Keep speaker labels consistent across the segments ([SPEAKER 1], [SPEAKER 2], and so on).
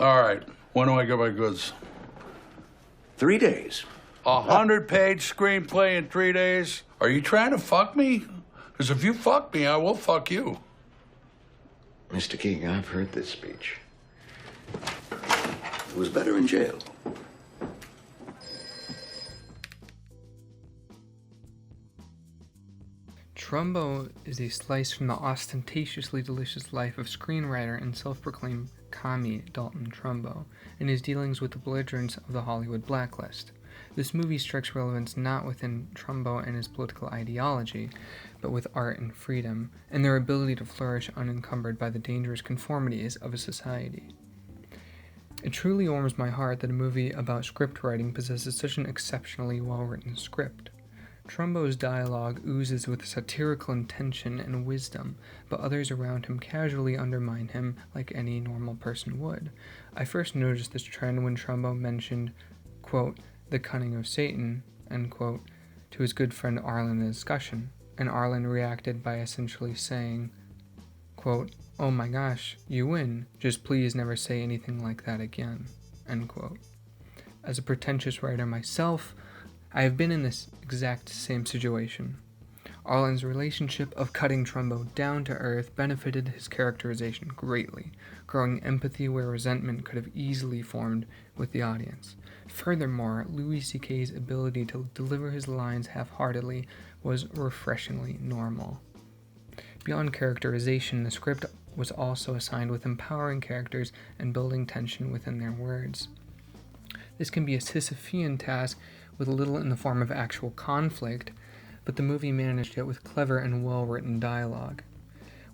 [SPEAKER 1] All right. When do I get my goods?
[SPEAKER 2] 3 days.
[SPEAKER 1] 100-page screenplay in 3 days? Are you trying to fuck me? Because if you fuck me, I will fuck you.
[SPEAKER 2] Mr. King, I've heard this speech. It was better in jail.
[SPEAKER 3] Trumbo is a slice from the ostentatiously delicious life of screenwriter and self-proclaimed commie Dalton Trumbo and his dealings with the belligerents of the Hollywood blacklist. This movie strikes relevance not within Trumbo and his political ideology, but with art and freedom, and their ability to flourish unencumbered by the dangerous conformities of a society. It truly warms my heart that a movie about script writing possesses such an exceptionally well-written script. Trumbo's dialogue oozes with satirical intention and wisdom, but others around him casually undermine him like any normal person would. I first noticed this trend when Trumbo mentioned, quote, the cunning of Satan, end quote, to his good friend Arlen in the discussion, and Arlen reacted by essentially saying, quote, oh my gosh, you win, just please never say anything like that again, end quote. As a pretentious writer myself, I have been in this exact same situation. Arlen's relationship of cutting Trumbo down to earth benefited his characterization greatly, growing empathy where resentment could have easily formed with the audience. Furthermore, Louis C.K.'s ability to deliver his lines half-heartedly was refreshingly normal. Beyond characterization, the script was also assigned with empowering characters and building tension within their words. This can be a Sisyphean task with little in the form of actual conflict, but the movie managed it with clever and well-written dialogue.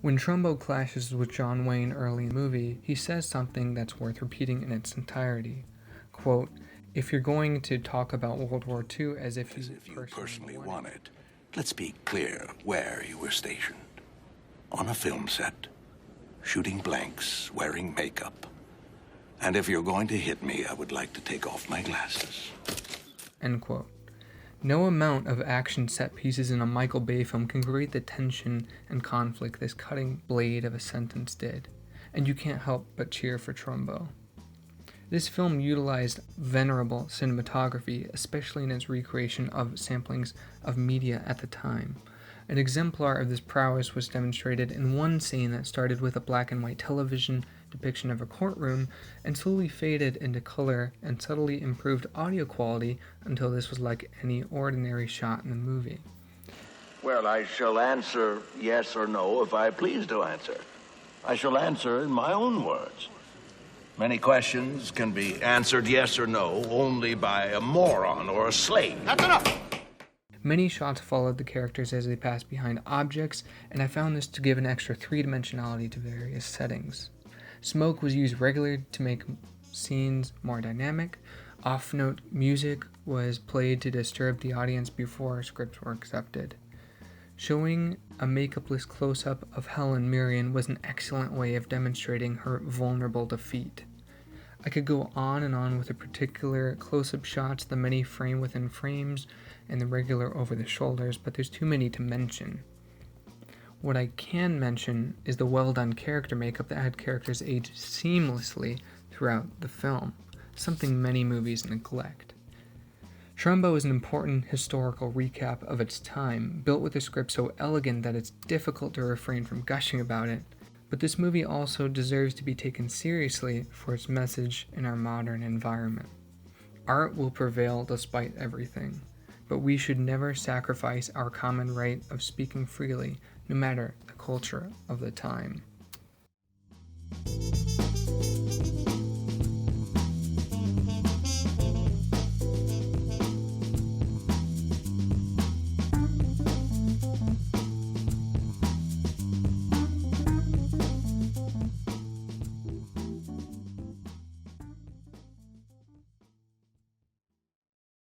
[SPEAKER 3] When Trumbo clashes with John Wayne early in the movie, he says something that's worth repeating in its entirety. Quote, if you're going to talk about World War II as if you personally
[SPEAKER 2] want it, let's be clear where you were stationed. On a film set, shooting blanks, wearing makeup. And if you're going to hit me, I would like to take off my glasses.
[SPEAKER 3] End quote. No amount of action set pieces in a Michael Bay film can create the tension and conflict this cutting blade of a sentence did, and you can't help but cheer for Trumbo. This film utilized venerable cinematography, especially in its recreation of samplings of media at the time. An exemplar of this prowess was demonstrated in one scene that started with a black and white television depiction of a courtroom and slowly faded into color and subtly improved audio quality until this was like any ordinary shot in the movie.
[SPEAKER 4] Well, I shall answer yes or no if I please to answer. I shall answer in my own words. Many questions can be answered yes or no only by a moron or a slave. That's enough!
[SPEAKER 3] Many shots followed the characters as they passed behind objects, and I found this to give an extra three-dimensionality to various settings. Smoke was used regularly to make scenes more dynamic. Off-note music was played to disturb the audience before scripts were accepted. Showing a makeupless close-up of Helen Mirren was an excellent way of demonstrating her vulnerable defeat. I could go on and on with the particular close-up shots, the many frame-within frames, and the regular over-the-shoulders, but there's too many to mention. What I can mention is the well-done character makeup that had characters age seamlessly throughout the film, something many movies neglect. Trumbo is an important historical recap of its time, built with a script so elegant that it's difficult to refrain from gushing about it, but this movie also deserves to be taken seriously for its message in our modern environment. Art will prevail despite everything, but we should never sacrifice our common right of speaking freely, no matter the culture of the time.